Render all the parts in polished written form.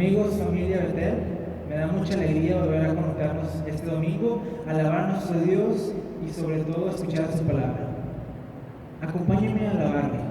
Amigos, familia Betel, me da mucha alegría volver a conectarnos este domingo, alabar a nuestro Dios y sobre todo escuchar su palabra. Acompáñenme a alabarle.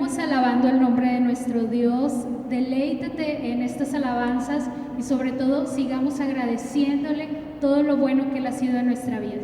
continuemos alabando el nombre de nuestro Dios. Deleítate en estas alabanzas y sobre todo sigamos agradeciéndole todo lo bueno que Él ha sido en nuestra vida.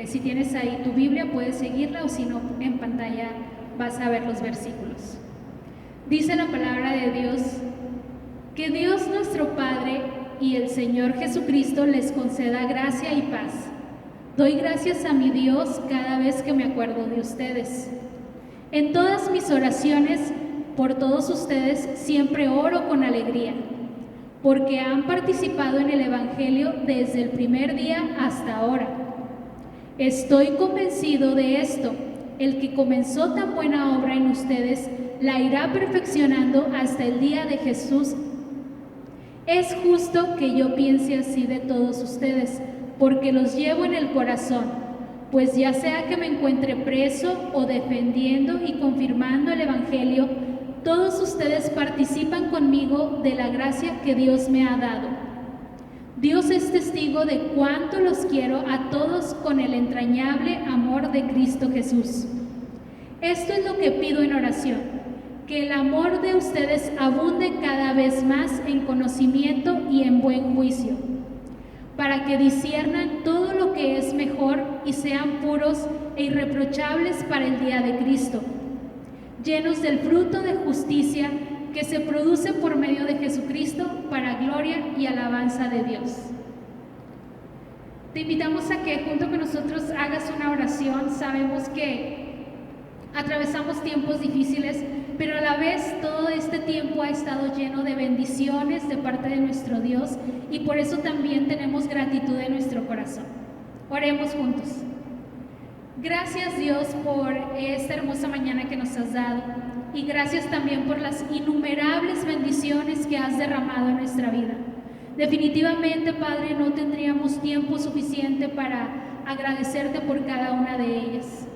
Si tienes ahí tu Biblia, puedes seguirla, o si no, en pantalla vas a ver los versículos. Dice la palabra de Dios: que Dios nuestro Padre y el Señor Jesucristo les conceda gracia y paz. Doy gracias a mi Dios cada vez que me acuerdo de ustedes. En todas mis oraciones por todos ustedes siempre oro con alegría, porque han participado en el Evangelio desde el primer día hasta ahora. Estoy convencido de esto: el que comenzó tan buena obra en ustedes la irá perfeccionando hasta el día de Jesús. Es justo que yo piense así de todos ustedes, porque los llevo en el corazón, pues ya sea que me encuentre preso o defendiendo y confirmando el Evangelio, todos ustedes participan conmigo de la gracia que Dios me ha dado. Dios es testigo de cuánto los quiero a todos con el entrañable amor de Cristo Jesús. Esto es lo que pido en oración: que el amor de ustedes abunde cada vez más en conocimiento y en buen juicio, para que disciernan todo lo que es mejor y sean puros e irreprochables para el día de Cristo, llenos del fruto de justicia que se produce por medio de Jesucristo para gloria y alabanza de Dios. Te invitamos a que junto con nosotros hagas una oración. Sabemos que atravesamos tiempos difíciles, pero a la vez todo este tiempo ha estado lleno de bendiciones de parte de nuestro Dios y por eso también tenemos gratitud en nuestro corazón. Oremos juntos. Gracias, Dios, por esta hermosa mañana que nos has dado y gracias también por las innumerables bendiciones que has derramado en nuestra vida. Definitivamente, Padre, no tendríamos tiempo suficiente para agradecerte por cada una de ellas.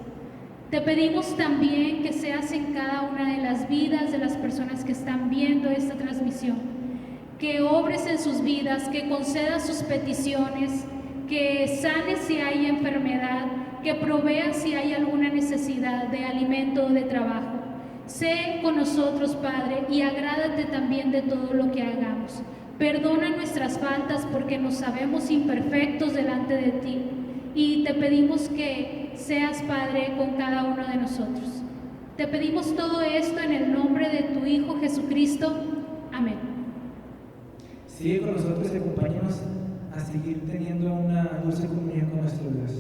Te pedimos también que seas en cada una de las vidas de las personas que están viendo esta transmisión, que obres en sus vidas, que concedas sus peticiones, que sanes si hay enfermedad, que proveas si hay alguna necesidad de alimento o de trabajo. Sé con nosotros, Padre, y agrádate también de todo lo que hagamos. Perdona nuestras faltas porque nos sabemos imperfectos delante de ti y te pedimos que seas, Padre, con cada uno de nosotros. Te pedimos todo esto en el nombre de tu Hijo Jesucristo. Amén. Sigue con nosotros y acompáñanos a seguir teniendo una dulce comunión con nuestro Dios.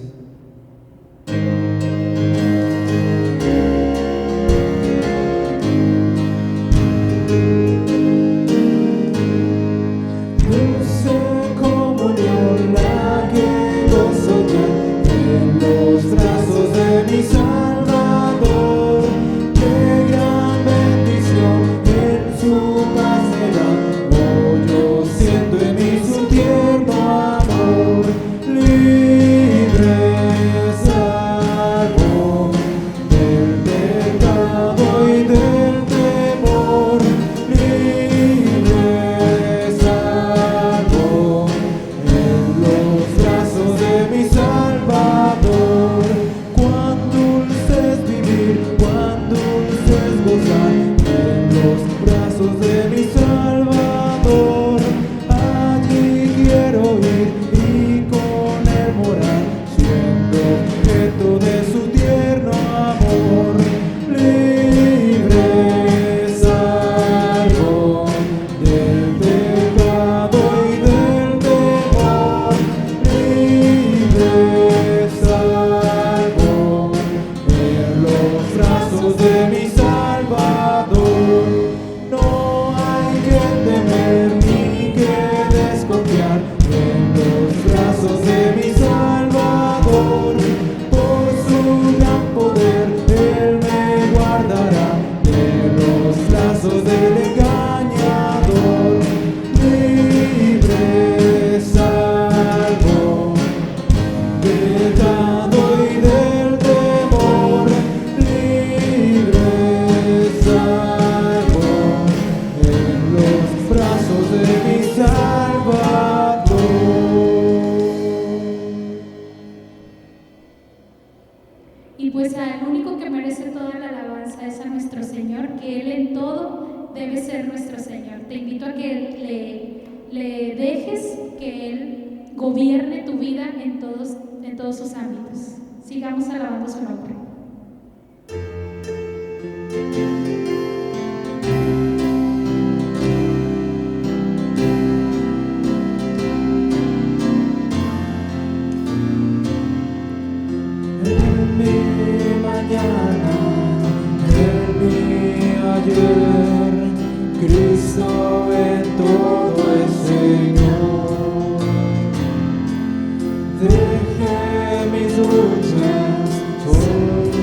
Y pues al único que merece toda la alabanza es a nuestro Señor, que Él en todo debe ser nuestro Señor. Te invito a que le dejes que Él gobierne tu vida en todos sus ámbitos. Sigamos alabando su nombre. Cristo en todo es Señor. Dejé mis luchas conocer.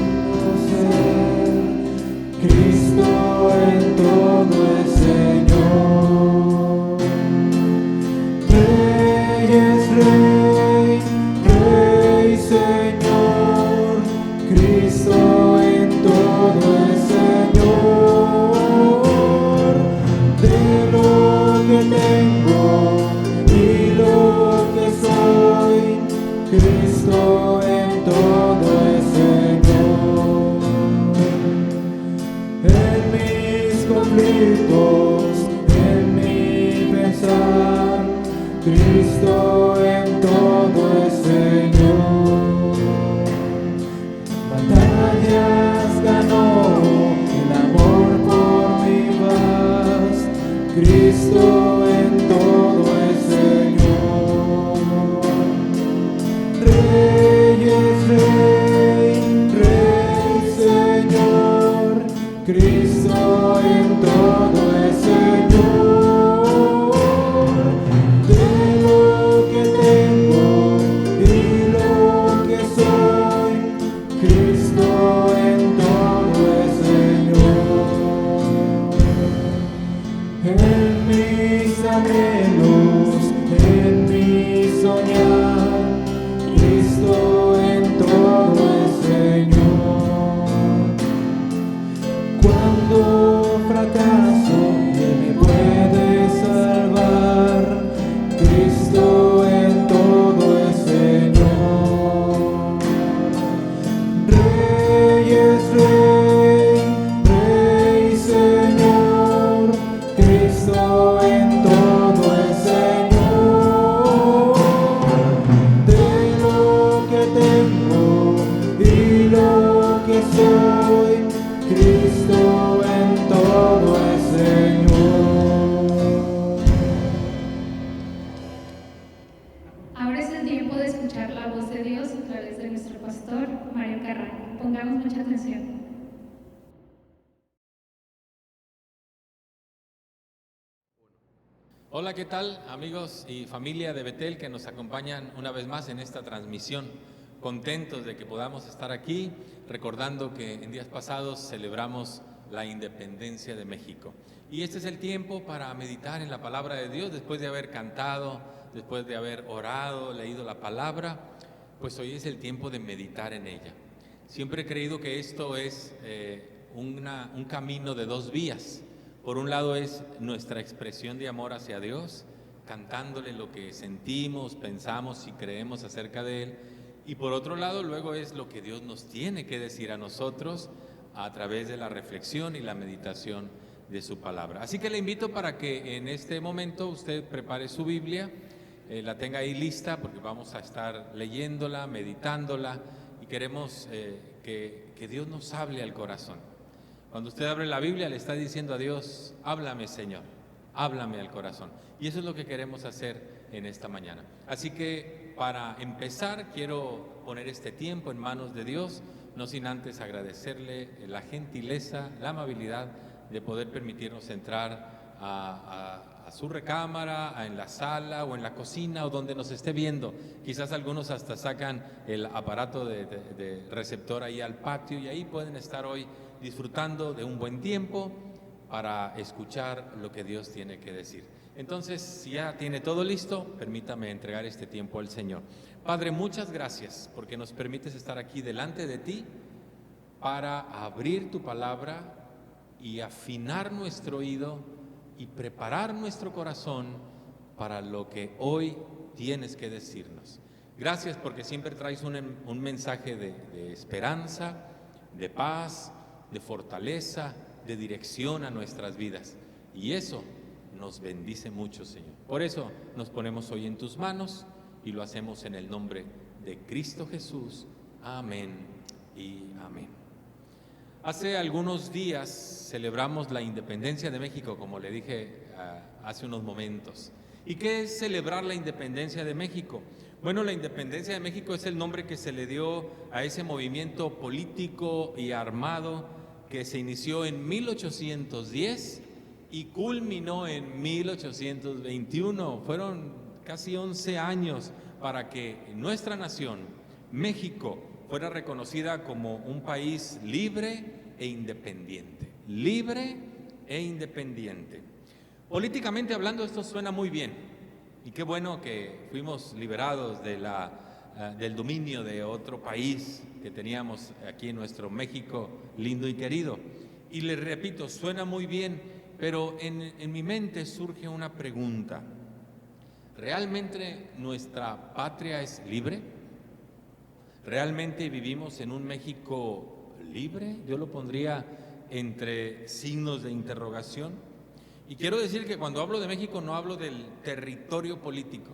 Cristo en todo es Señor. Rey es Rey, Rey Señor. Cristo en todo es Señor. Tengo y lo que soy, Cristo en todo es Señor. En mis conflictos, en mi pensar, Cristo en todo es Señor. Batallas ganó, el amor por mi paz, Cristo en todo es Señor. Rey es Rey, Rey Señor, Cristo Cristo en todo es Señor. Rey es Rey, Rey Señor, Cristo en todo es Señor. De lo que tengo y lo que soy, Cristo en todo es Señor. Ahora es el tiempo de escuchar la voz de Dios a través de nuestro pastor Mario Carrano. Pongamos mucha atención. Hola, ¿qué tal amigos y familia de Betel que nos acompañan una vez más en esta transmisión? Contentos de que podamos estar aquí, recordando que en días pasados celebramos la independencia de México. Y este es el tiempo para meditar en la palabra de Dios, después de haber cantado, después de haber orado, leído la palabra, pues hoy es el tiempo de meditar en ella. Siempre he creído que esto es un camino de dos vías. Por un lado es nuestra expresión de amor hacia Dios, cantándole lo que sentimos, pensamos y creemos acerca de Él. Y por otro lado luego es lo que Dios nos tiene que decir a nosotros a través de la reflexión y la meditación de su palabra. Así que le invito para que en este momento usted prepare su Biblia, la tenga ahí lista porque vamos a estar leyéndola, meditándola y queremos que Dios nos hable al corazón. Cuando usted abre la Biblia le está diciendo a Dios, háblame Señor, háblame al corazón. Y eso es lo que queremos hacer en esta mañana. Así que para empezar quiero poner este tiempo en manos de Dios, no sin antes agradecerle la gentileza, la amabilidad de poder permitirnos entrar a su recámara, en la sala o en la cocina o donde nos esté viendo. Quizás algunos hasta sacan el aparato de receptor ahí al patio y ahí pueden estar hoy disfrutando de un buen tiempo para escuchar lo que Dios tiene que decir. Entonces, si ya tiene todo listo, permítame entregar este tiempo al Señor. Padre, muchas gracias porque nos permites estar aquí delante de ti para abrir tu palabra y afinar nuestro oído y preparar nuestro corazón para lo que hoy tienes que decirnos. Gracias porque siempre traes un mensaje de esperanza, de paz, de fortaleza, de dirección a nuestras vidas. Y eso nos bendice mucho, Señor. Por eso nos ponemos hoy en tus manos y lo hacemos en el nombre de Cristo Jesús. Amén y amén. Hace algunos días celebramos la independencia de México, como le dije hace unos momentos. ¿Y qué es celebrar la independencia de México? Bueno, la independencia de México es el nombre que se le dio a ese movimiento político y armado que se inició en 1810 y culminó en 1821. Fueron casi 11 años para que nuestra nación, México, fuera reconocida como un país libre e independiente. Libre e independiente. Políticamente hablando, esto suena muy bien. Y qué bueno que fuimos liberados del dominio de otro país que teníamos aquí en nuestro México lindo y querido. Y les repito, suena muy bien, pero en mi mente surge una pregunta. ¿Realmente nuestra patria es libre? ¿Realmente vivimos en un México libre? Yo lo pondría entre signos de interrogación. Y quiero decir que cuando hablo de México no hablo del territorio político.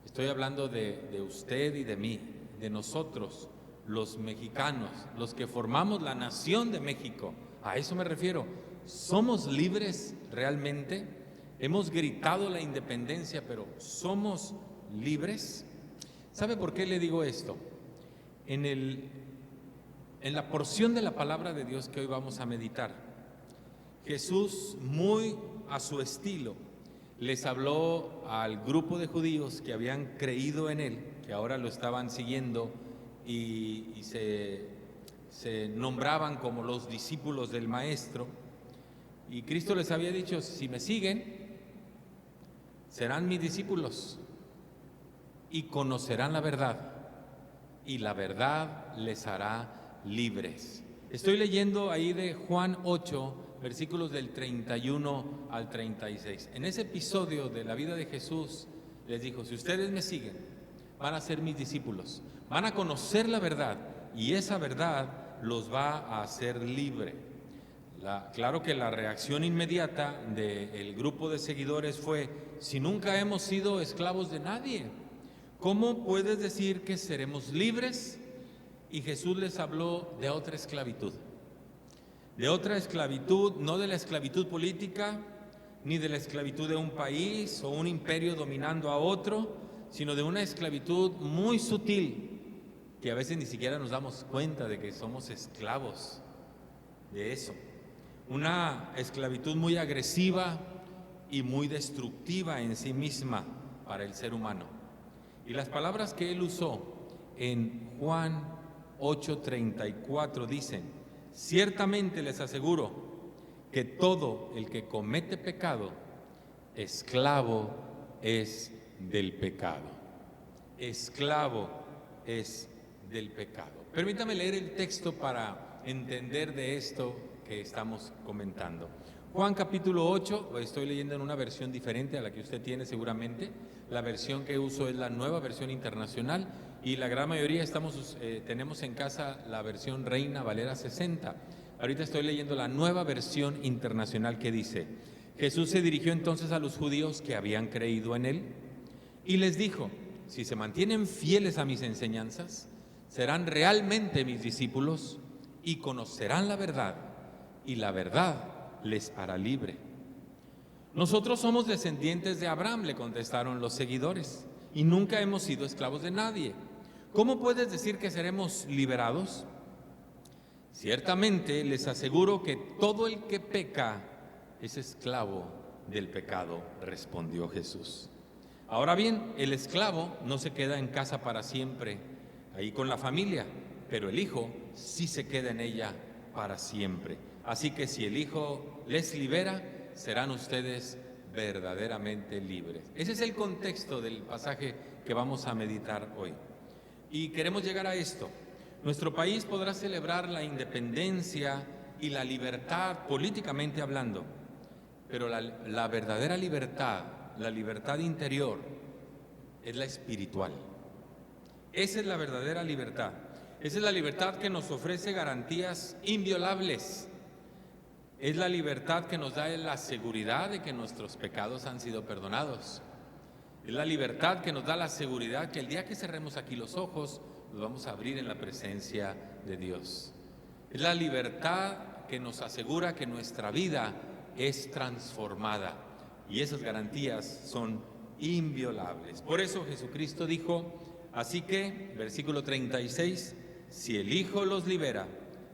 Estoy hablando de usted y de mí, de nosotros, los mexicanos, los que formamos la nación de México. A eso me refiero. ¿Somos libres realmente? Hemos gritado la independencia, pero ¿somos libres? ¿Sabe por qué le digo esto? En la porción de la palabra de Dios que hoy vamos a meditar, Jesús, muy a su estilo, les habló al grupo de judíos que habían creído en Él, que ahora lo estaban siguiendo y se nombraban como los discípulos del Maestro. Y Cristo les había dicho, si me siguen, serán mis discípulos y conocerán la verdad, y la verdad les hará libres. Estoy leyendo ahí de Juan 8, versículos del 31 al 36. En ese episodio de la vida de Jesús, les dijo, si ustedes me siguen, van a ser mis discípulos, van a conocer la verdad y esa verdad los va a hacer libre. Claro que la reacción inmediata del grupo de seguidores fue, si nunca hemos sido esclavos de nadie, ¿cómo puedes decir que seremos libres? Y Jesús les habló de otra esclavitud, no de la esclavitud política, ni de la esclavitud de un país o un imperio dominando a otro, sino de una esclavitud muy sutil, que a veces ni siquiera nos damos cuenta de que somos esclavos de eso. Una esclavitud muy agresiva y muy destructiva en sí misma para el ser humano. Y las palabras que él usó en Juan 8:34 dicen, ciertamente les aseguro que todo el que comete pecado, esclavo es del pecado. Esclavo es del pecado. Permítame leer el texto para entender de esto que estamos comentando. Juan capítulo 8, lo estoy leyendo en una versión diferente a la que usted tiene seguramente. La versión que uso es la Nueva Versión Internacional y la gran mayoría tenemos en casa la versión Reina Valera 60. Ahorita estoy leyendo la Nueva Versión Internacional que dice, Jesús se dirigió entonces a los judíos que habían creído en él y les dijo, si se mantienen fieles a mis enseñanzas, serán realmente mis discípulos y conocerán la verdad, y la verdad les hará libre. Nosotros somos descendientes de Abraham, le contestaron los seguidores, y nunca hemos sido esclavos de nadie. ¿Cómo puedes decir que seremos liberados? Ciertamente les aseguro que todo el que peca es esclavo del pecado, respondió Jesús. Ahora bien, el esclavo no se queda en casa para siempre, ahí con la familia, pero el hijo sí se queda en ella para siempre. Así que si el Hijo les libera, serán ustedes verdaderamente libres. Ese es el contexto del pasaje que vamos a meditar hoy. Y queremos llegar a esto. Nuestro país podrá celebrar la independencia y la libertad políticamente hablando, pero la verdadera libertad, la libertad interior, es la espiritual. Esa es la verdadera libertad. Esa es la libertad que nos ofrece garantías inviolables. Es la libertad que nos da la seguridad de que nuestros pecados han sido perdonados. Es la libertad que nos da la seguridad que el día que cerremos aquí los ojos, los vamos a abrir en la presencia de Dios. Es la libertad que nos asegura que nuestra vida es transformada y esas garantías son inviolables. Por eso Jesucristo dijo, así que, versículo 36, si el Hijo los libera,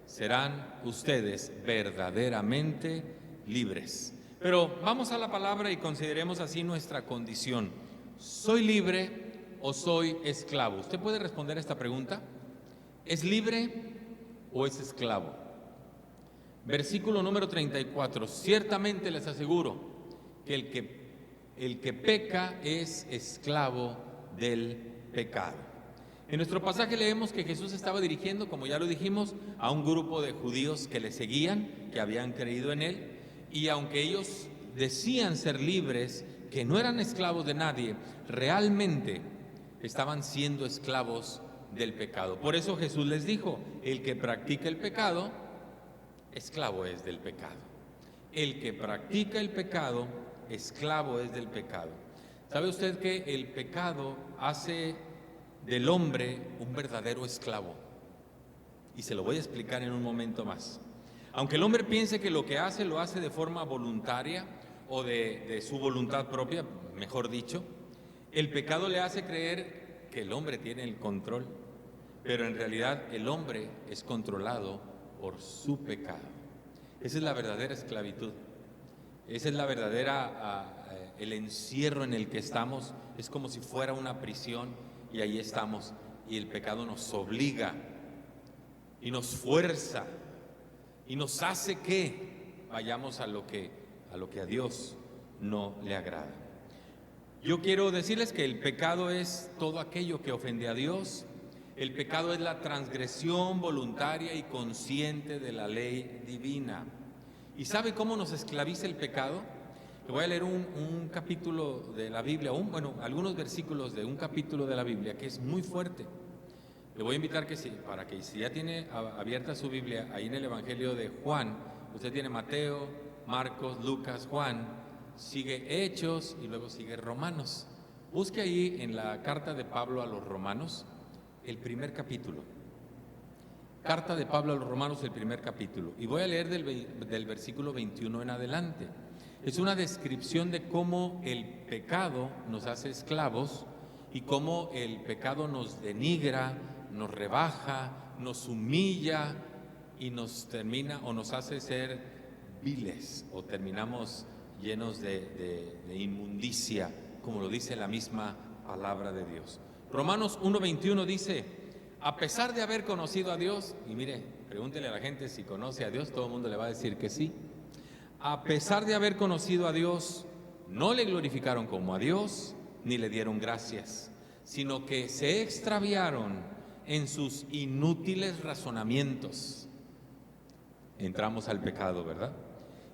serán ustedes verdaderamente libres. Pero vamos a la palabra y consideremos así nuestra condición. ¿Soy libre o soy esclavo? ¿Usted puede responder esta pregunta? ¿Es libre o es esclavo? Versículo número 34. Ciertamente les aseguro que el que peca es esclavo del pecado. En nuestro pasaje leemos que Jesús estaba dirigiendo, como ya lo dijimos, a un grupo de judíos que le seguían, que habían creído en él, y aunque ellos decían ser libres, que no eran esclavos de nadie, realmente estaban siendo esclavos del pecado. Por eso Jesús les dijo, el que practica el pecado, esclavo es del pecado. El que practica el pecado, esclavo es del pecado. ¿Sabe usted que el pecado hace del hombre un verdadero esclavo? Y se lo voy a explicar en un momento más. Aunque el hombre piense que lo que hace lo hace de forma voluntaria o de su voluntad propia, mejor dicho, el pecado le hace creer que el hombre tiene el control, pero en realidad el hombre es controlado por su pecado. Esa es la verdadera esclavitud. Esa es la verdadera, el encierro en el que estamos. Es como si fuera una prisión y ahí estamos. Y el pecado nos obliga y nos fuerza y nos hace que vayamos a lo que a Dios no le agrada. Yo quiero decirles que el pecado es todo aquello que ofende a Dios. El pecado es la transgresión voluntaria y consciente de la ley divina. ¿Y sabe cómo nos esclaviza el pecado? Te voy a leer un capítulo de la Biblia, algunos versículos de un capítulo de la Biblia que es muy fuerte. Le voy a invitar para que si ya tiene abierta su Biblia, ahí en el Evangelio de Juan, usted tiene Mateo, Marcos, Lucas, Juan, sigue Hechos y luego sigue Romanos. Busque ahí en la carta de Pablo a los Romanos, el primer capítulo. Carta de Pablo a los Romanos, el primer capítulo. Y voy a leer del versículo 21 en adelante. Es una descripción de cómo el pecado nos hace esclavos y cómo el pecado nos denigra, nos rebaja, nos humilla y nos termina o nos hace ser viles o terminamos llenos de inmundicia, como lo dice la misma palabra de Dios. Romanos 1:21 dice: a pesar de haber conocido a Dios, y mire, pregúntele a la gente si conoce a Dios, todo el mundo le va a decir que sí. A pesar de haber conocido a Dios, no le glorificaron como a Dios, ni le dieron gracias, sino que se extraviaron en sus inútiles razonamientos. Entramos al pecado, ¿verdad?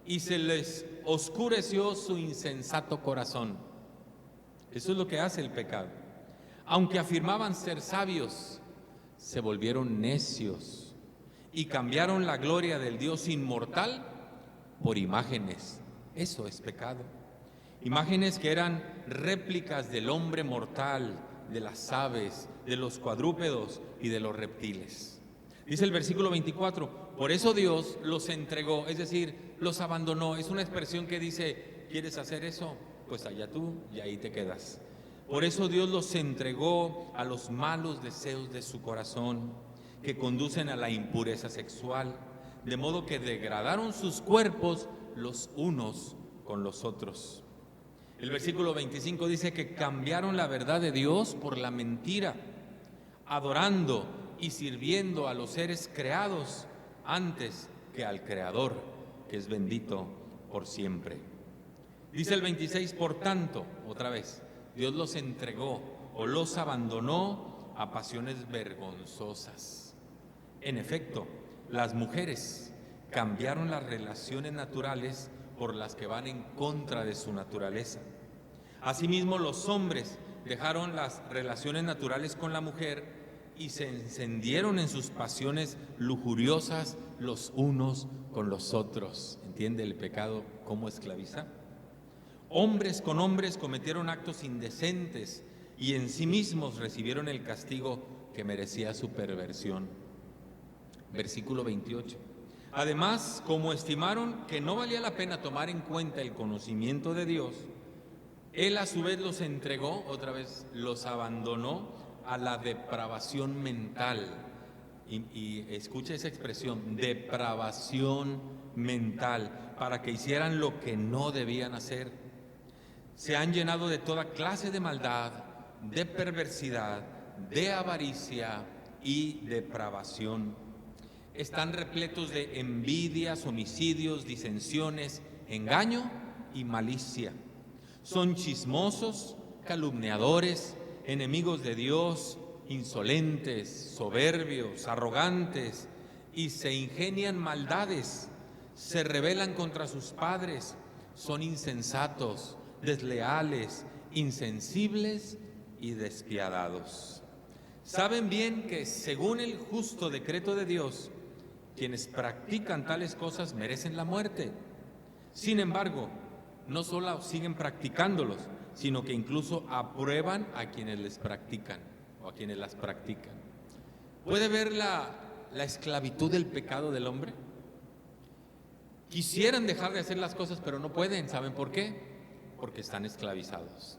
Y se les oscureció su insensato corazón. Eso es lo que hace el pecado. Aunque afirmaban ser sabios, se volvieron necios y cambiaron la gloria del Dios inmortal por imágenes. Eso es pecado. Imágenes que eran réplicas del hombre mortal, de las aves, de los cuadrúpedos y de los reptiles. Dice el versículo 24, por eso Dios los entregó, es decir, los abandonó. Es una expresión que dice, ¿quieres hacer eso? Pues allá tú y ahí te quedas. Por eso Dios los entregó a los malos deseos de su corazón, que conducen a la impureza sexual, de modo que degradaron sus cuerpos los unos con los otros. El versículo 25 dice que cambiaron la verdad de Dios por la mentira, adorando y sirviendo a los seres creados antes que al Creador, que es bendito por siempre. Dice el 26, por tanto, otra vez, Dios los entregó o los abandonó a pasiones vergonzosas. En efecto, las mujeres cambiaron las relaciones naturales por las que van en contra de su naturaleza. Asimismo, los hombres dejaron las relaciones naturales con la mujer y se encendieron en sus pasiones lujuriosas los unos con los otros. ¿Entiende el pecado cómo esclaviza? Hombres con hombres cometieron actos indecentes y en sí mismos recibieron el castigo que merecía su perversión. Versículo 28. Además, como estimaron que no valía la pena tomar en cuenta el conocimiento de Dios, Él a su vez los entregó, otra vez los abandonó a la depravación mental. Y escucha esa expresión, depravación mental, para que hicieran lo que no debían hacer. Se han llenado de toda clase de maldad, de perversidad, de avaricia y depravación. Están repletos de envidias, homicidios, disensiones, engaño y malicia. Son chismosos, calumniadores, enemigos de Dios, insolentes, soberbios, arrogantes, y se ingenian maldades. Se rebelan contra sus padres, son insensatos, desleales, insensibles y despiadados. Saben bien que según el justo decreto de Dios, quienes practican tales cosas merecen la muerte. Sin embargo, no solo siguen practicándolos, sino que incluso aprueban a quienes les practican o a quienes las practican. ¿Puede ver la esclavitud del pecado del hombre? Quisieran dejar de hacer las cosas, pero no pueden. ¿Saben por qué? Porque están esclavizados.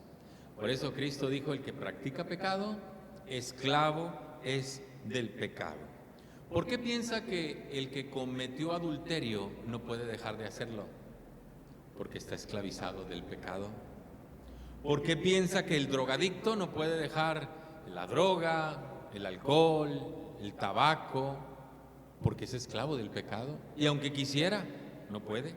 Por eso Cristo dijo, el que practica pecado, esclavo es del pecado. ¿Por qué piensa que el que cometió adulterio no puede dejar de hacerlo? Porque está esclavizado del pecado. ¿Por qué piensa que el drogadicto no puede dejar la droga, el alcohol, el tabaco? Porque es esclavo del pecado. Y aunque quisiera, no puede.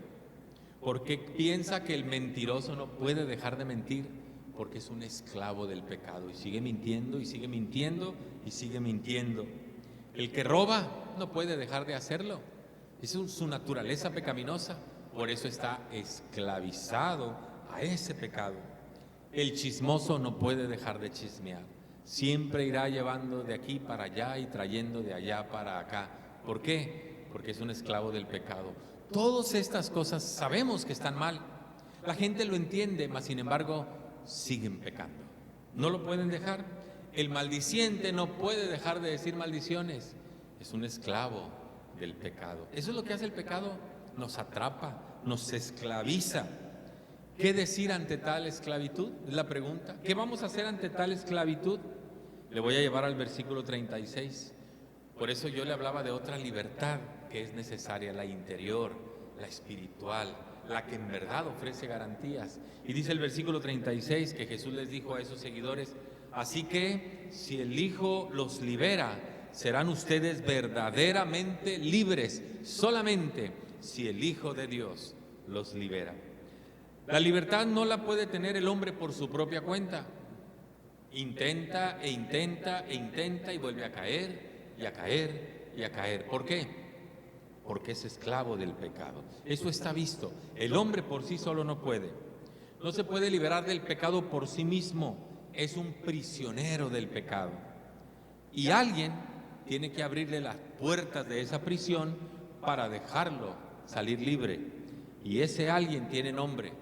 ¿Por qué piensa que el mentiroso no puede dejar de mentir? Porque es un esclavo del pecado y sigue mintiendo y sigue mintiendo y sigue mintiendo. El que roba no puede dejar de hacerlo. Es su naturaleza pecaminosa. por eso está esclavizado a ese pecado. El chismoso no puede dejar de chismear, siempre irá llevando de aquí para allá y trayendo de allá para acá. ¿Por qué? Porque es un esclavo del pecado. Todas estas cosas sabemos que están mal, la gente lo entiende, mas sin embargo siguen pecando, no lo pueden dejar. El maldiciente no puede dejar de decir maldiciones, es un esclavo del pecado. Eso es lo que hace el pecado, nos atrapa, nos esclaviza. ¿Qué decir ante tal esclavitud? Es la pregunta. ¿Qué vamos a hacer ante tal esclavitud? Le voy a llevar al versículo 36. Por eso yo le hablaba de otra libertad que es necesaria, la interior, la espiritual, la que en verdad ofrece garantías. Y dice el versículo 36 que Jesús les dijo a esos seguidores: así que si el Hijo los libera, serán ustedes verdaderamente libres, solamente si el Hijo de Dios los libera. La libertad no la puede tener el hombre por su propia cuenta. Intenta e intenta e intenta y vuelve a caer y a caer y a caer. ¿Por qué? Porque es esclavo del pecado. Eso está visto. El hombre por sí solo no puede. No se puede liberar del pecado por sí mismo. Es un prisionero del pecado. Y alguien tiene que abrirle las puertas de esa prisión para dejarlo salir libre. Y ese alguien tiene nombre.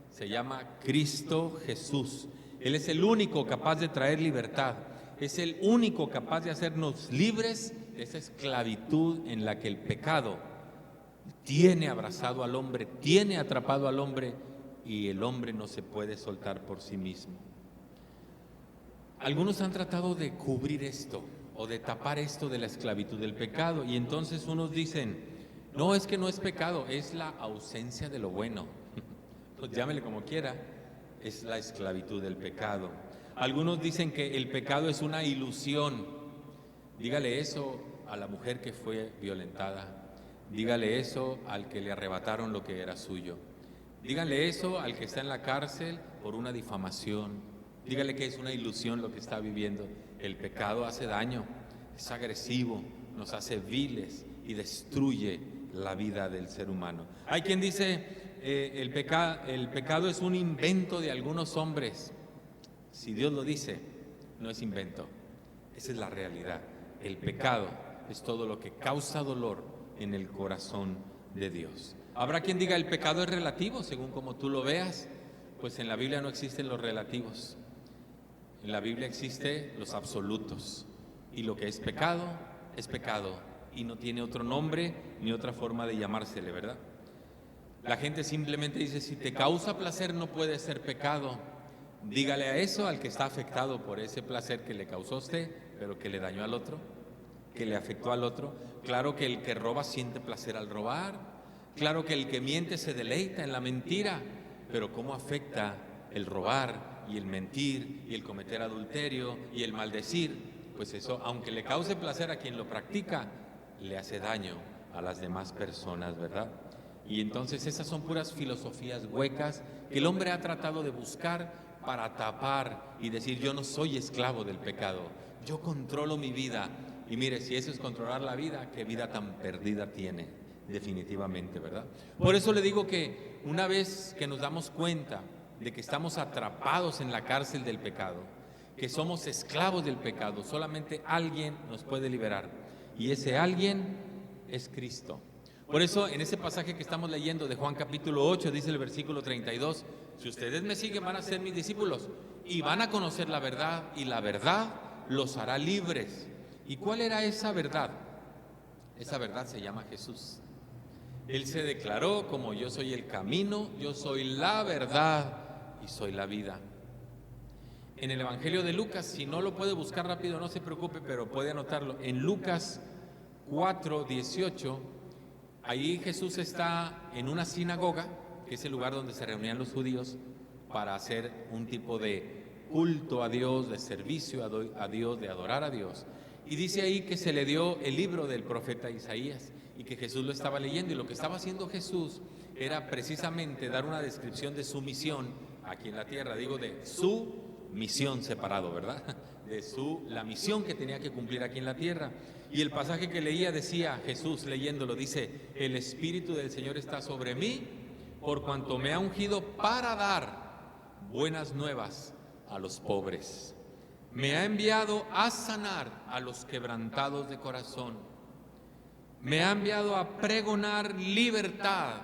Se llama Cristo Jesús. Él es el único capaz de traer libertad. Es el único capaz de hacernos libres de esa esclavitud en la que el pecado tiene abrazado al hombre, tiene atrapado al hombre, y el hombre no se puede soltar por sí mismo. Algunos han tratado de cubrir esto o de tapar esto de la esclavitud del pecado, y entonces unos dicen: no, es que no es pecado, es la ausencia de lo bueno. Pues llámele como quiera, es la esclavitud del pecado. Algunos dicen que el pecado es una ilusión. Dígale eso a la mujer que fue violentada, dígale eso al que le arrebataron lo que era suyo, dígale eso al que está en la cárcel por una difamación, dígale que es una ilusión lo que está viviendo. El pecado hace daño, es agresivo, nos hace viles y destruye la vida del ser humano. Hay quien dice: el pecado es un invento de algunos hombres. Si Dios lo dice, no es invento, esa es la realidad. El pecado es todo lo que causa dolor en el corazón de Dios. Habrá quien diga: el pecado es relativo, según como tú lo veas. Pues en la Biblia no existen los relativos, en la Biblia existen los absolutos, y lo que es pecado y no tiene otro nombre ni otra forma de llamársele, ¿verdad? La gente simplemente dice: si te causa placer no puede ser pecado. Dígale a eso al que está afectado por ese placer que le causó a usted, pero que le dañó al otro, que le afectó al otro. Claro que el que roba siente placer al robar, claro que el que miente se deleita en la mentira, pero ¿cómo afecta el robar y el mentir y el cometer adulterio y el maldecir? Pues eso, aunque le cause placer a quien lo practica, le hace daño a las demás personas, ¿verdad? Y entonces esas son puras filosofías huecas que el hombre ha tratado de buscar para tapar y decir: yo no soy esclavo del pecado, yo controlo mi vida. Y mire, si eso es controlar la vida, qué vida tan perdida tiene, definitivamente, ¿verdad? Por eso le digo que una vez que nos damos cuenta de que estamos atrapados en la cárcel del pecado, que somos esclavos del pecado, solamente alguien nos puede liberar, y ese alguien es Cristo. Por eso en ese pasaje que estamos leyendo de Juan capítulo 8, dice el versículo 32, si ustedes me siguen van a ser mis discípulos y van a conocer la verdad, y la verdad los hará libres. ¿Y cuál era esa verdad? Esa verdad se llama Jesús. Él se declaró como: yo soy el camino, yo soy la verdad y soy la vida. En el Evangelio de Lucas, si no lo puede buscar rápido, no se preocupe, pero puede anotarlo. En Lucas 4:18, ahí Jesús está en una sinagoga, que es el lugar donde se reunían los judíos para hacer un tipo de culto a Dios, de servicio a Dios, de adorar a Dios. Y dice ahí que se le dio el libro del profeta Isaías y que Jesús lo estaba leyendo, y lo que estaba haciendo Jesús era precisamente dar una descripción de su misión aquí en la tierra, digo de su misión separado, ¿verdad? La misión que tenía que cumplir aquí en la tierra. Y el pasaje que leía decía, Jesús leyéndolo, dice: el Espíritu del Señor está sobre mí por cuanto me ha ungido para dar buenas nuevas a los pobres. Me ha enviado a sanar a los quebrantados de corazón. Me ha enviado a pregonar libertad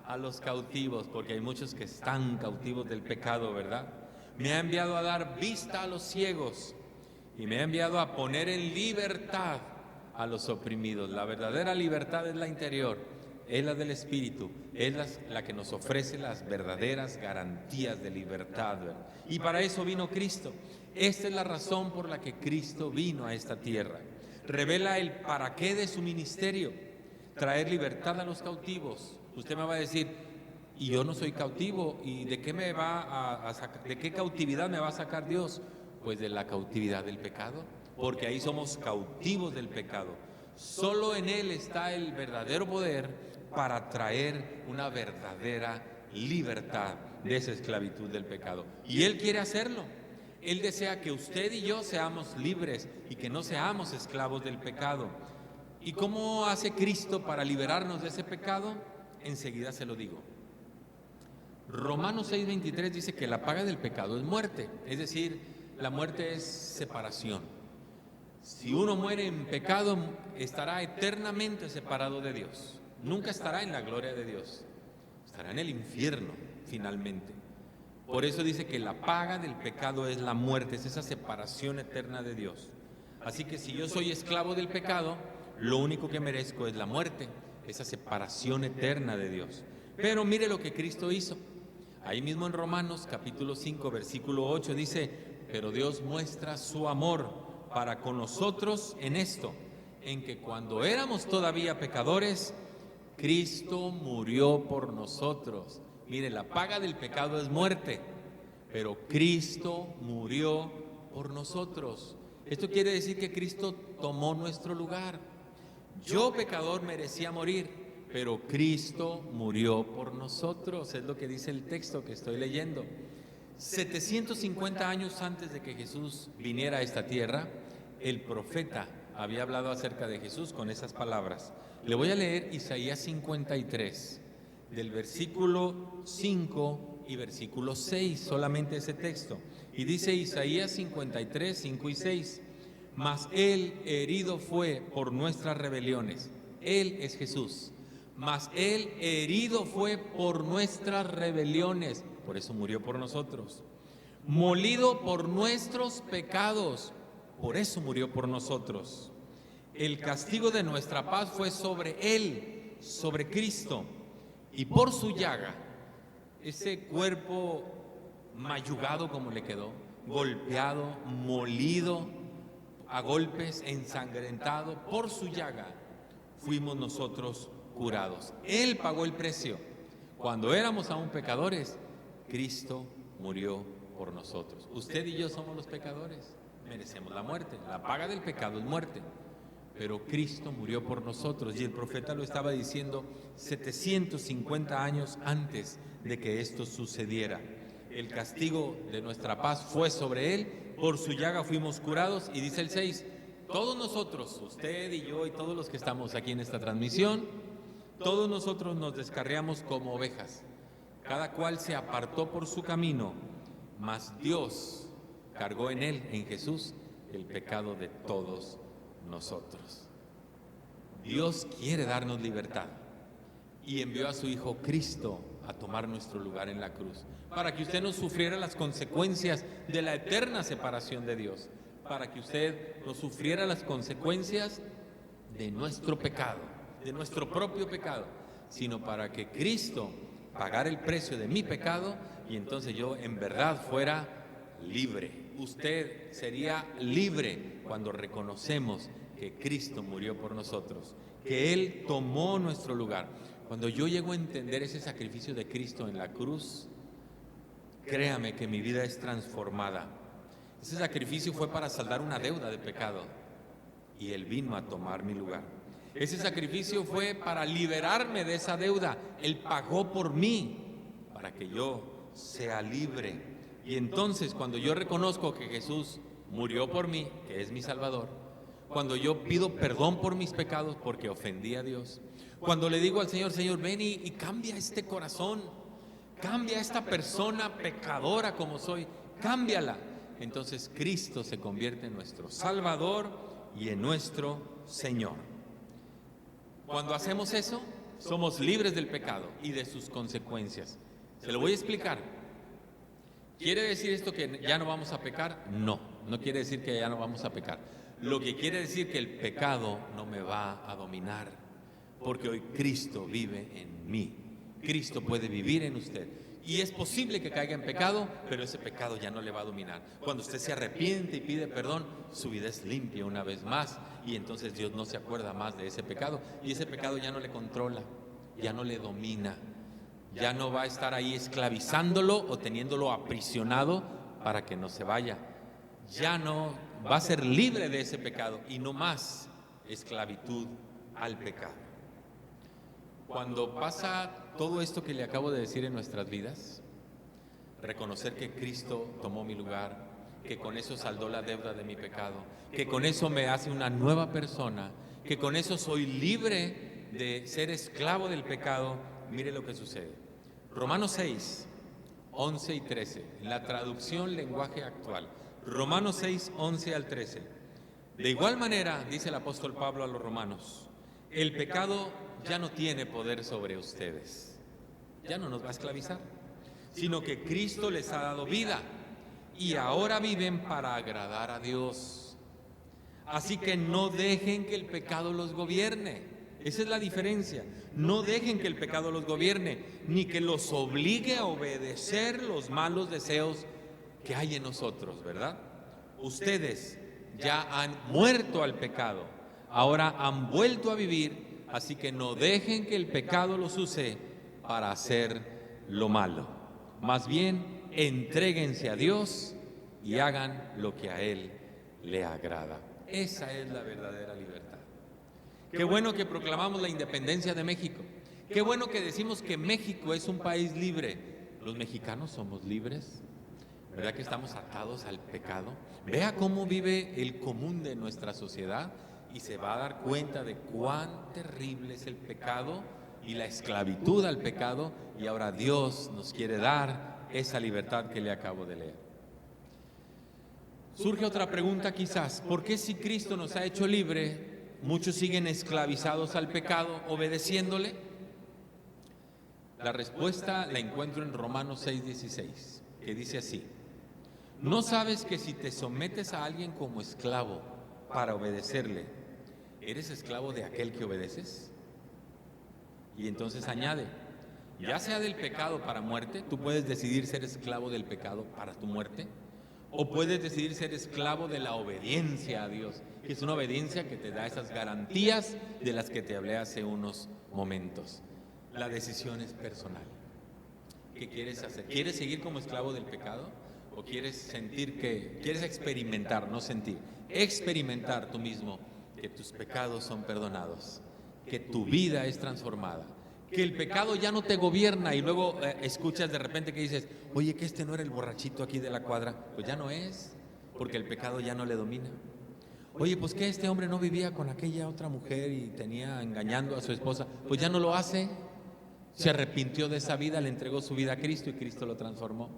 a los cautivos, porque hay muchos que están cautivos del pecado, ¿verdad? Me ha enviado a dar vista a los ciegos y me ha enviado a poner en libertad a los oprimidos. La verdadera libertad es la interior, es la del Espíritu, es la que nos ofrece las verdaderas garantías de libertad, ¿verdad? Y para eso vino Cristo. Esta es la razón por la que Cristo vino a esta tierra. Revela el para qué de su ministerio: traer libertad a los cautivos. Usted me va a decir, y yo no soy cautivo, ¿y de qué me va a sacar? ¿De qué cautividad me va a sacar Dios? Pues de la cautividad del pecado, porque ahí somos cautivos del pecado. Solo en Él está el verdadero poder para traer una verdadera libertad de esa esclavitud del pecado. Y Él quiere hacerlo. Él desea que usted y yo seamos libres y que no seamos esclavos del pecado. ¿Y cómo hace Cristo para liberarnos de ese pecado? Enseguida se lo digo. Romanos 6:23 dice que la paga del pecado es muerte, es decir, la muerte es separación. Si uno muere en pecado, estará eternamente separado de Dios. Nunca estará en la gloria de Dios. Estará en el infierno, finalmente. Por eso dice que la paga del pecado es la muerte, es esa separación eterna de Dios. Así que si yo soy esclavo del pecado, lo único que merezco es la muerte, esa separación eterna de Dios. Pero mire lo que Cristo hizo. Ahí mismo en Romanos capítulo 5, versículo 8 dice: pero Dios muestra su amor para con nosotros en esto, en que cuando éramos todavía pecadores, Cristo murió por nosotros. Mire, la paga del pecado es muerte, pero Cristo murió por nosotros. Esto quiere decir que Cristo tomó nuestro lugar. Yo, pecador, merecía morir, pero Cristo murió por nosotros. Es lo que dice el texto que estoy leyendo. 750 años antes de que Jesús viniera a esta tierra, el profeta había hablado acerca de Jesús con esas palabras. Le voy a leer Isaías 53, del versículo 5 y versículo 6, solamente ese texto. Y dice Isaías 53, 5 y 6: mas Él herido fue por nuestras rebeliones. Él es Jesús. Mas Él herido fue por nuestras rebeliones, por eso murió por nosotros. Molido por nuestros pecados, por eso murió por nosotros. El castigo de nuestra paz fue sobre Él, sobre Cristo, y por su llaga, ese cuerpo mayugado como le quedó, golpeado, molido a golpes, ensangrentado, por su llaga fuimos nosotros curados. Él pagó el precio. Cuando éramos aún pecadores, Cristo murió por nosotros. Usted y yo somos los pecadores, merecemos la muerte. La paga del pecado es muerte, pero Cristo murió por nosotros, y el profeta lo estaba diciendo 750 años antes de que esto sucediera. El castigo de nuestra paz fue sobre Él, por su llaga fuimos curados. Y dice el 6, todos nosotros, usted y yo y todos los que estamos aquí en esta transmisión, todos nosotros nos descarriamos como ovejas, cada cual se apartó por su camino, mas Dios cargó en Él, en Jesús, el pecado de todos nosotros. Dios quiere darnos libertad y envió a su Hijo Cristo a tomar nuestro lugar en la cruz, para que usted no sufriera las consecuencias de la eterna separación de Dios, para que usted no sufriera las consecuencias de nuestro pecado, de nuestro propio pecado, sino para que Cristo pagara el precio de mi pecado y entonces yo en verdad fuera libre. Usted sería libre cuando reconocemos que Cristo murió por nosotros, que Él tomó nuestro lugar. Cuando yo llego a entender ese sacrificio de Cristo en la cruz, créame que mi vida es transformada. Ese sacrificio fue para saldar una deuda de pecado y Él vino a tomar mi lugar. Ese sacrificio fue para liberarme de esa deuda. Él pagó por mí para que yo sea libre. Y entonces, cuando yo reconozco que Jesús murió por mí, que es mi Salvador, cuando yo pido perdón por mis pecados porque ofendí a Dios, cuando le digo al Señor, Señor, ven y cambia este corazón, cambia a esta persona pecadora como soy, cámbiala. Entonces Cristo se convierte en nuestro Salvador y en nuestro Señor. Cuando hacemos eso, somos libres del pecado y de sus consecuencias. Se lo voy a explicar. ¿Quiere decir esto que ya no vamos a pecar? No, no quiere decir que ya no vamos a pecar. Lo que quiere decir que el pecado no me va a dominar, porque hoy Cristo vive en mí. Cristo puede vivir en usted. Y es posible que caiga en pecado, pero ese pecado ya no le va a dominar. Cuando usted se arrepiente y pide perdón, su vida es limpia una vez más, y entonces Dios no se acuerda más de ese pecado, y ese pecado ya no le controla, ya no le domina, ya no va a estar ahí esclavizándolo o teniéndolo aprisionado para que no se vaya. Ya no va a ser libre de ese pecado y no más esclavitud al pecado. Cuando pasa todo esto que le acabo de decir en nuestras vidas, reconocer que Cristo tomó mi lugar, que con eso saldó la deuda de mi pecado, que con eso me hace una nueva persona, que con eso soy libre de ser esclavo del pecado, mire lo que sucede. Romanos 6, 11 y 13, en la traducción lenguaje actual. Romanos 6, 11 al 13. De igual manera, dice el apóstol Pablo a los romanos, el pecado ya no tiene poder sobre ustedes, ya no nos va a esclavizar, sino que Cristo les ha dado vida y ahora viven para agradar a Dios. Así que no dejen que el pecado los gobierne. Esa es la diferencia. No dejen que el pecado los gobierne, ni que los obligue a obedecer los malos deseos que hay en nosotros, ¿verdad? Ustedes ya han muerto al pecado, ahora han vuelto a vivir, así que no dejen que el pecado los use para hacer lo malo. Más bien, entréguense a Dios y hagan lo que a Él le agrada. Esa es la verdadera libertad. Qué bueno que proclamamos la independencia de México. Qué bueno que decimos que México es un país libre. Los mexicanos somos libres. ¿Verdad que estamos atados al pecado? Vea cómo vive el común de nuestra sociedad y se va a dar cuenta de cuán terrible es el pecado y la esclavitud al pecado, y ahora Dios nos quiere dar esa libertad que le acabo de leer. Surge otra pregunta quizás: ¿por qué si Cristo nos ha hecho libre, muchos siguen esclavizados al pecado, obedeciéndole? La respuesta la encuentro en Romanos 6:16, que dice así: ¿no sabes que si te sometes a alguien como esclavo para obedecerle, eres esclavo de aquel que obedeces? Y entonces añade, ya sea del pecado para muerte, tú puedes decidir ser esclavo del pecado para tu muerte, o puedes decidir ser esclavo de la obediencia a Dios, que es una obediencia que te da esas garantías de las que te hablé hace unos momentos. La decisión es personal. ¿Qué quieres hacer? ¿Quieres seguir como esclavo del pecado? ¿O quieres sentir quieres experimentar, no sentir, experimentar tú mismo que tus pecados son perdonados, que tu vida es transformada, que el pecado ya no te gobierna? Y luego escuchas de repente que dices, oye, que este no era el borrachito aquí de la cuadra. Pues ya no es, porque el pecado ya no le domina. Oye, pues que este hombre no vivía con aquella otra mujer y tenía engañando a su esposa. Pues ya no lo hace. Se arrepintió de esa vida, le entregó su vida a Cristo y Cristo lo transformó.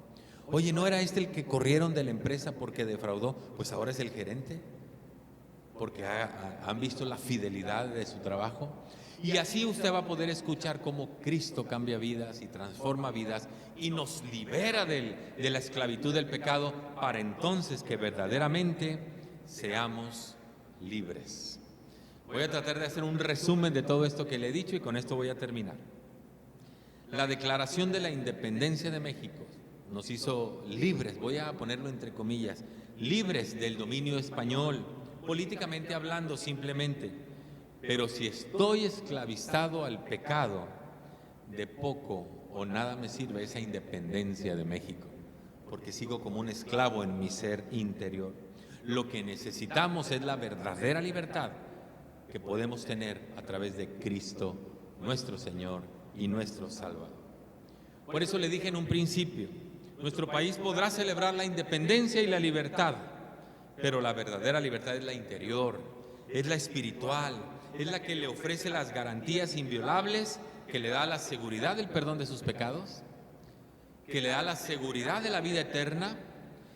Oye, ¿no era este el que corrieron de la empresa porque defraudó? Pues ahora es el gerente, porque han visto la fidelidad de su trabajo. Y así usted va a poder escuchar cómo Cristo cambia vidas y transforma vidas y nos libera de la esclavitud del pecado, para entonces que verdaderamente seamos libres. Voy a tratar de hacer un resumen de todo esto que le he dicho y con esto voy a terminar. La Declaración de la Independencia de México nos hizo libres, voy a ponerlo entre comillas, libres del dominio español, políticamente hablando simplemente. Pero si estoy esclavizado al pecado, de poco o nada me sirve esa independencia de México, porque sigo como un esclavo en mi ser interior. Lo que necesitamos es la verdadera libertad que podemos tener a través de Cristo, nuestro Señor y nuestro Salvador. Por eso le dije en un principio, nuestro país podrá celebrar la independencia y la libertad, pero la verdadera libertad es la interior, es la espiritual, es la que le ofrece las garantías inviolables, que le da la seguridad del perdón de sus pecados, que le da la seguridad de la vida eterna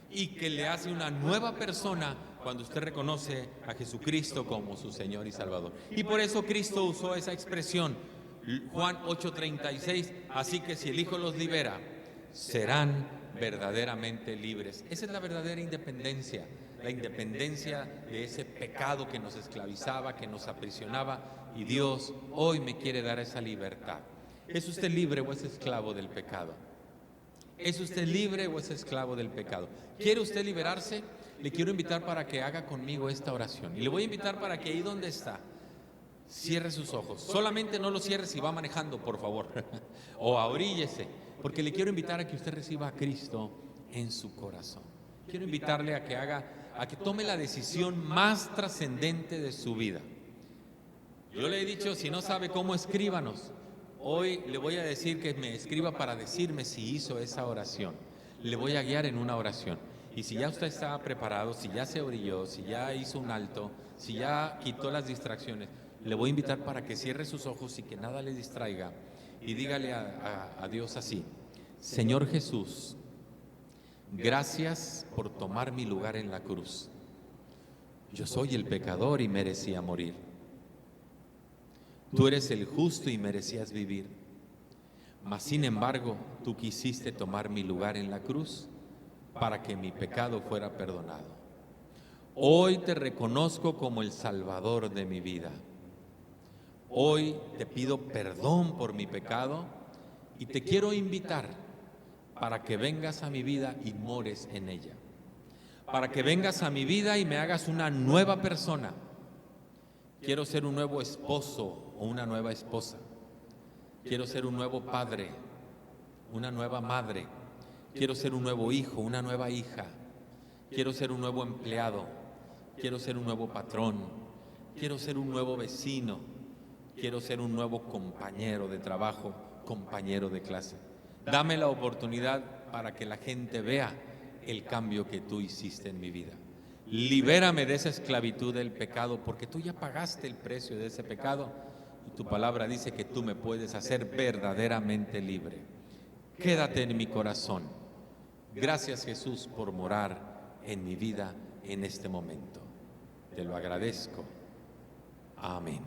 y que le hace una nueva persona cuando usted reconoce a Jesucristo como su Señor y Salvador. Y por eso Cristo usó esa expresión, Juan 8:36, así que si el Hijo los libera, serán verdaderamente libres. Esa es la verdadera independencia, la independencia de ese pecado que nos esclavizaba, que nos aprisionaba, y Dios hoy me quiere dar esa libertad. ¿Es usted libre o es esclavo del pecado? ¿Es usted libre o es esclavo del pecado? ¿Quiere usted liberarse? Le quiero invitar para que haga conmigo esta oración. Y le voy a invitar para que ahí donde está, cierre sus ojos. Solamente no los cierre si va manejando, por favor. O ahoríllese, porque le quiero invitar a que usted reciba a Cristo en su corazón. Quiero invitarle a que tome la decisión más trascendente de su vida. Yo le he dicho, si no sabe cómo, escríbanos. Hoy le voy a decir que me escriba para decirme si hizo esa oración. Le voy a guiar en una oración. Y si ya usted está preparado, si ya se orilló, si ya hizo un alto, si ya quitó las distracciones, le voy a invitar para que cierre sus ojos y que nada le distraiga. Y dígale a Dios así: Señor Jesús, gracias por tomar mi lugar en la cruz. Yo soy el pecador y merecía morir. Tú eres el justo y merecías vivir. Mas sin embargo, tú quisiste tomar mi lugar en la cruz para que mi pecado fuera perdonado. Hoy te reconozco como el Salvador de mi vida. Hoy te pido perdón por mi pecado y te quiero invitar para que vengas a mi vida y mores en ella. Para que vengas a mi vida y me hagas una nueva persona. Quiero ser un nuevo esposo o una nueva esposa. Quiero ser un nuevo padre, una nueva madre. Quiero ser un nuevo hijo, una nueva hija. Quiero ser un nuevo empleado. Quiero ser un nuevo patrón. Quiero ser un nuevo vecino. Quiero ser un nuevo compañero de trabajo, compañero de clase. Dame la oportunidad para que la gente vea el cambio que tú hiciste en mi vida. Libérame de esa esclavitud del pecado, porque tú ya pagaste el precio de ese pecado y tu palabra dice que tú me puedes hacer verdaderamente libre. Quédate en mi corazón. Gracias, Jesús, por morar en mi vida en este momento. Te lo agradezco. Amén.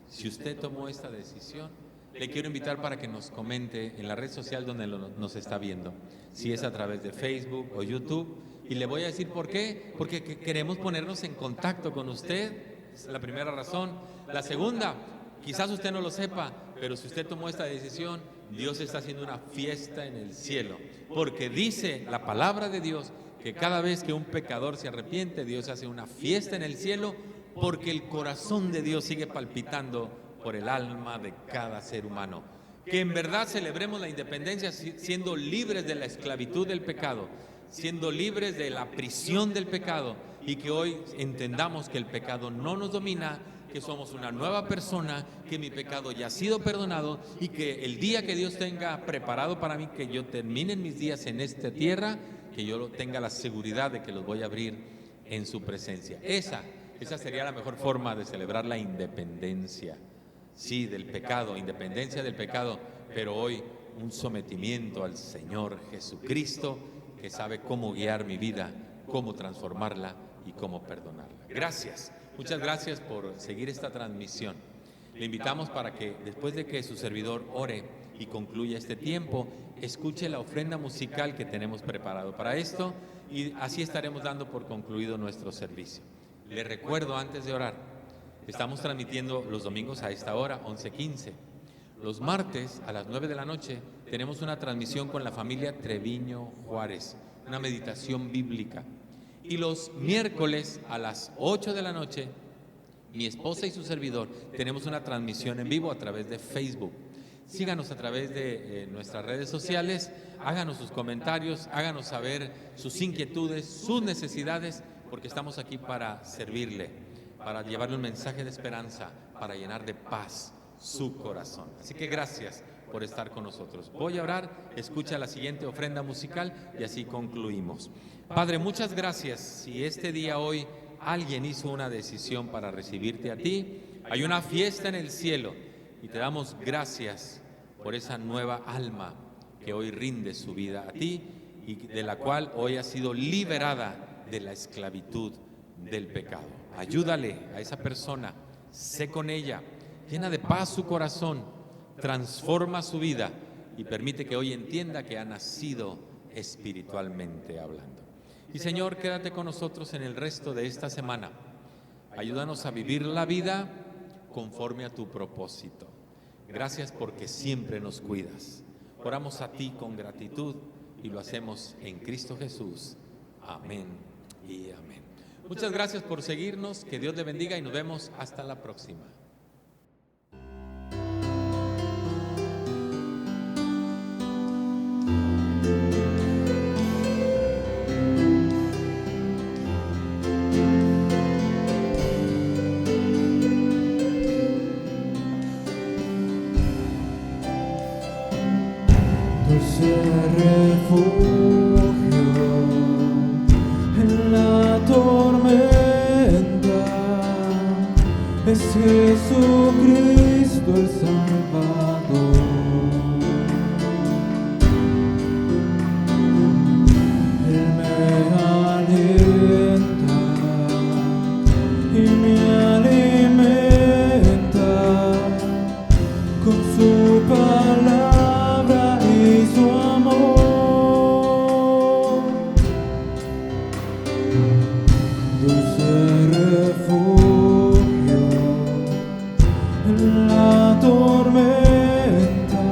Si usted tomó esta decisión, le quiero invitar para que nos comente en la red social donde nos está viendo, si es a través de Facebook o YouTube, y le voy a decir por qué, porque queremos ponernos en contacto con usted. Es la primera razón. La segunda, quizás usted no lo sepa, pero si usted tomó esta decisión, Dios está haciendo una fiesta en el cielo, porque dice la palabra de Dios que cada vez que un pecador se arrepiente, Dios hace una fiesta en el cielo, porque el corazón de Dios sigue palpitando por el alma de cada ser humano. Que en verdad celebremos la independencia siendo libres de la esclavitud del pecado, siendo libres de la prisión del pecado, y que hoy entendamos que el pecado no nos domina, que somos una nueva persona, que mi pecado ya ha sido perdonado y que el día que Dios tenga preparado para mí, que yo termine mis días en esta tierra, que yo tenga la seguridad de que los voy a abrir en su presencia. Esa sería la mejor forma de celebrar la independencia, sí, del pecado, independencia del pecado, pero hoy un sometimiento al Señor Jesucristo, que sabe cómo guiar mi vida, cómo transformarla y cómo perdonarla. Gracias. Muchas gracias por seguir esta transmisión. Le invitamos para que después de que su servidor ore y concluya este tiempo, escuche la ofrenda musical que tenemos preparado para esto, y así estaremos dando por concluido nuestro servicio. Le recuerdo antes de orar, estamos transmitiendo los domingos a esta hora, 11:15. Los martes a las 9 de la noche tenemos una transmisión con la familia Treviño Juárez, una meditación bíblica. Y los miércoles a las 8 de la noche, mi esposa y su servidor tenemos una transmisión en vivo a través de Facebook. Síganos a través de nuestras redes sociales, háganos sus comentarios, háganos saber sus inquietudes, sus necesidades, porque estamos aquí para servirle, para llevarle un mensaje de esperanza, para llenar de paz su corazón. Así que gracias por estar con nosotros. Voy a orar, escucha la siguiente ofrenda musical y así concluimos. Padre, muchas gracias. Si este día hoy alguien hizo una decisión para recibirte a ti, hay una fiesta en el cielo y te damos gracias por esa nueva alma que hoy rinde su vida a ti y de la cual hoy ha sido liberada de la esclavitud del pecado. Ayúdale a esa persona, sé con ella, llena de paz su corazón, transforma su vida y permite que hoy entienda que ha nacido espiritualmente hablando. Y Señor, quédate con nosotros en el resto de esta semana. Ayúdanos a vivir la vida conforme a tu propósito. Gracias porque siempre nos cuidas. Oramos a ti con gratitud y lo hacemos en Cristo Jesús. Amén y amén. Muchas gracias por seguirnos, que Dios te bendiga y nos vemos hasta la próxima. Dulce refugio en la tormenta, es Jesucristo el Salvador. Él me alienta y me alimenta con su palabra y su amor. Dulce refugio en la tormenta,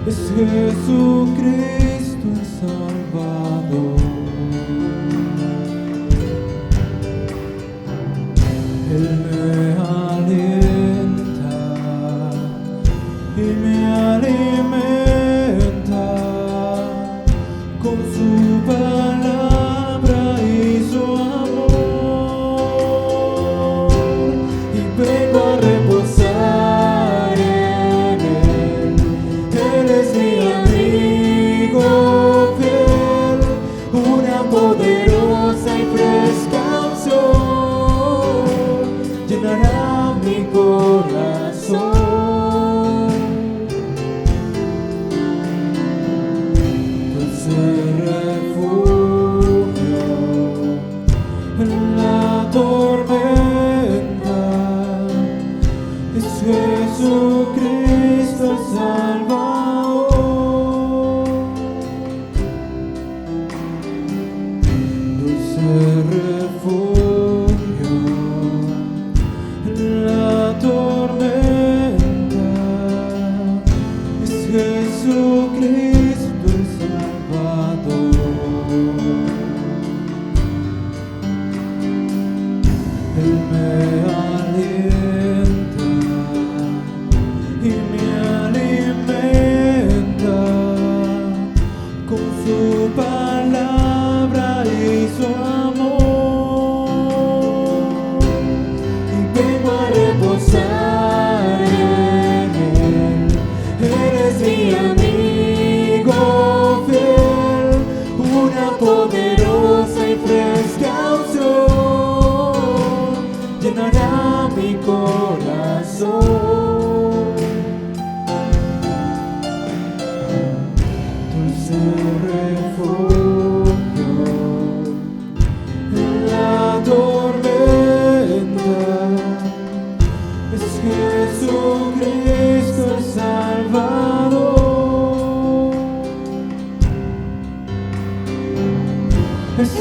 es Jesucristo el Salvador. Él me alienta y me alimenta con su palabra y su amor, y vengo a reposar en Él. Él es mi amigo fiel, una poderosa y fresca unción llenará mi corazón. Dulce refugio en la tormenta, es Jesucristo el Salvador. Dulce refugio en la tormenta, es Jesucristo el Salvador. Él me alienta y me alimenta con su palabra y su amor, y vengo a reposar en Él. Él es mi amigo fiel, una poderosa y fresca unción llenará mi corazón. Dulce refugio en la tormenta, es Jesucristo el Salvador. Es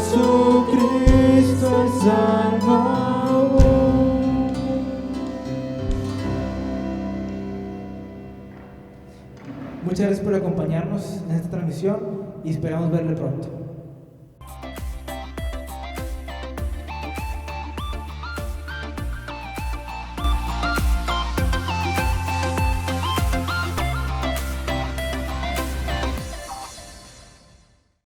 Jesucristo el Salvador. Muchas gracias por acompañarnos en esta transmisión y esperamos verle pronto.